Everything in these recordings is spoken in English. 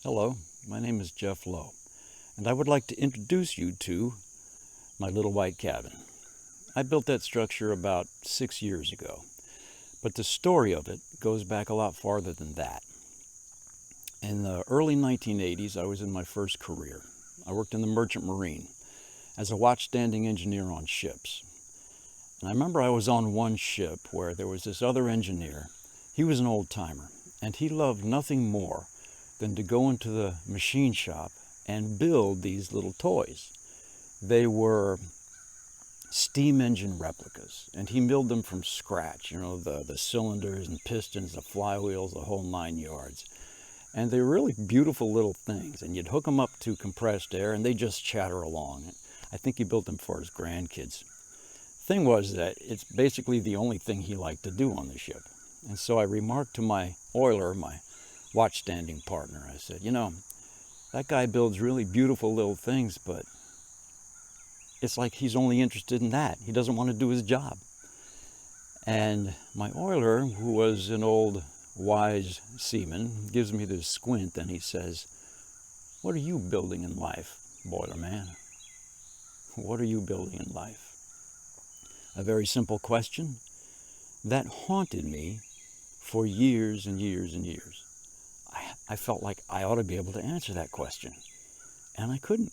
Hello, my name is Jeff Lowe, and I would like to introduce you to my little white cabin. I built that structure about 6 years ago, but the story of it goes back a lot farther than that. In the early 1980s, I was in my first career. I worked in the Merchant Marine as a watchstanding engineer on ships. And I remember I was on one ship where there was this other engineer. He was an old timer, and he loved nothing more than to go into the machine shop and build these little toys. They were steam engine replicas, and he milled them from scratch, the cylinders and pistons, the flywheels, the whole 9 yards. And they were really beautiful little things, and you'd hook them up to compressed air and they just chatter along. I think he built them for his grandkids. Thing was that it's basically the only thing he liked to do on the ship. And so I remarked to my oiler, my watchstanding partner, I said, that guy builds really beautiful little things, but it's like he's only interested in that. He doesn't want to do his job. And my oiler, who was an old wise seaman, gives me this squint and he says, "What are you building in life, boiler man? What are you building in life?" A very simple question that haunted me for years and years and years. I felt like I ought to be able to answer that question, and I couldn't.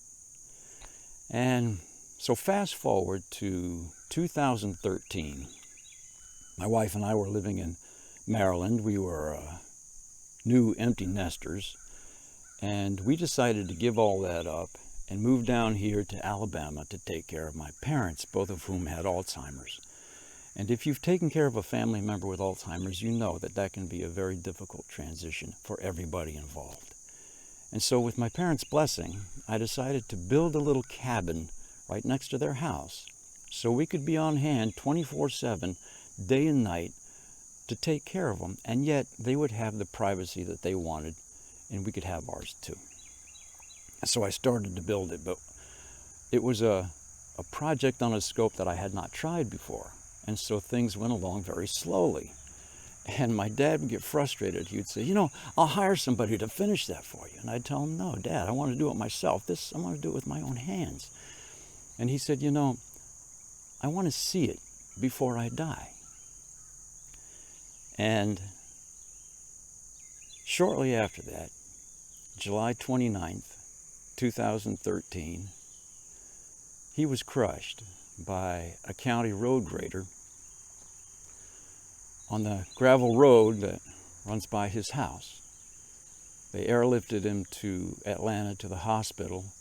And so fast forward to 2013. My wife and I were living in Maryland. We were new empty nesters, and we decided to give all that up and move down here to Alabama to take care of my parents, both of whom had Alzheimer's. And if you've taken care of a family member with Alzheimer's, you know that that can be a very difficult transition for everybody involved. And so with my parents' blessing, I decided to build a little cabin right next to their house so we could be on hand 24/7, day and night, to take care of them, and yet they would have the privacy that they wanted, and we could have ours too. So I started to build it, but it was a project on a scope that I had not tried before. And so things went along very slowly. And my dad would get frustrated. He would say, "I'll hire somebody to finish that for you." And I'd tell him, "No, Dad, I want to do it myself. I want to do it with my own hands." And he said, "I want to see it before I die." And shortly after that, July 29th, 2013, he was crushed by a county road grader on the gravel road that runs by his house. They airlifted him to Atlanta to the hospital,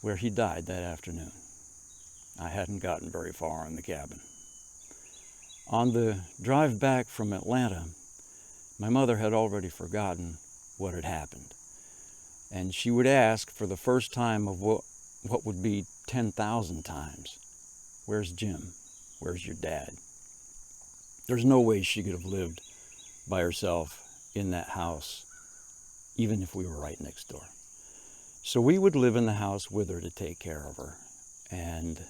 where he died that afternoon. I hadn't gotten very far in the cabin. On the drive back from Atlanta, my mother had already forgotten what had happened. And she would ask for the first time of what would be 10,000 times, "Where's Jim? Where's your dad?" There's no way she could have lived by herself in that house, even if we were right next door. So we would live in the house with her to take care of her, and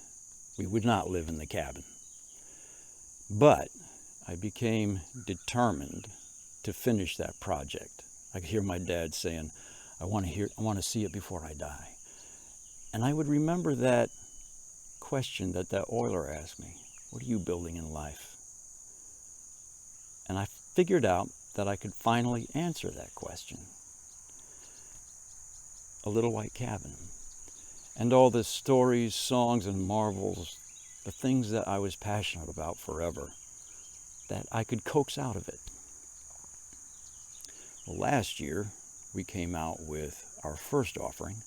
we would not live in the cabin. But I became determined to finish that project. I could hear my dad saying, I want to see it before I die." And I would remember that question that oiler asked me, "What are you building in life?" And I figured out that I could finally answer that question. A little white cabin. And all the stories, songs, and marvels, the things that I was passionate about forever, that I could coax out of it. Well, last year, we came out with our first offering,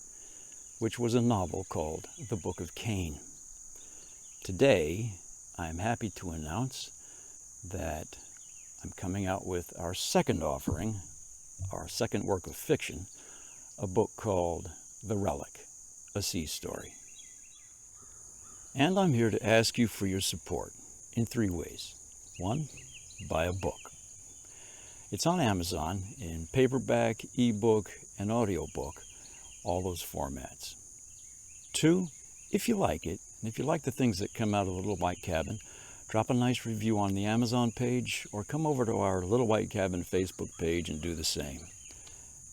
which was a novel called The Book of Cain. Today, I am happy to announce that I'm coming out with our second offering, our second work of fiction, a book called The Relic, a sea story. And I'm here to ask you for your support in 3 ways. 1, buy a book. It's on Amazon in paperback, ebook, and audiobook, all those formats. 2, if you like it, and if you like the things that come out of the Little White Cabin, drop a nice review on the Amazon page or come over to our Little White Cabin Facebook page and do the same.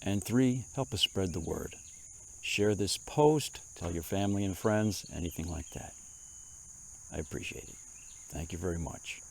And 3, help us spread the word. Share this post, tell your family and friends, anything like that. I appreciate it. Thank you very much.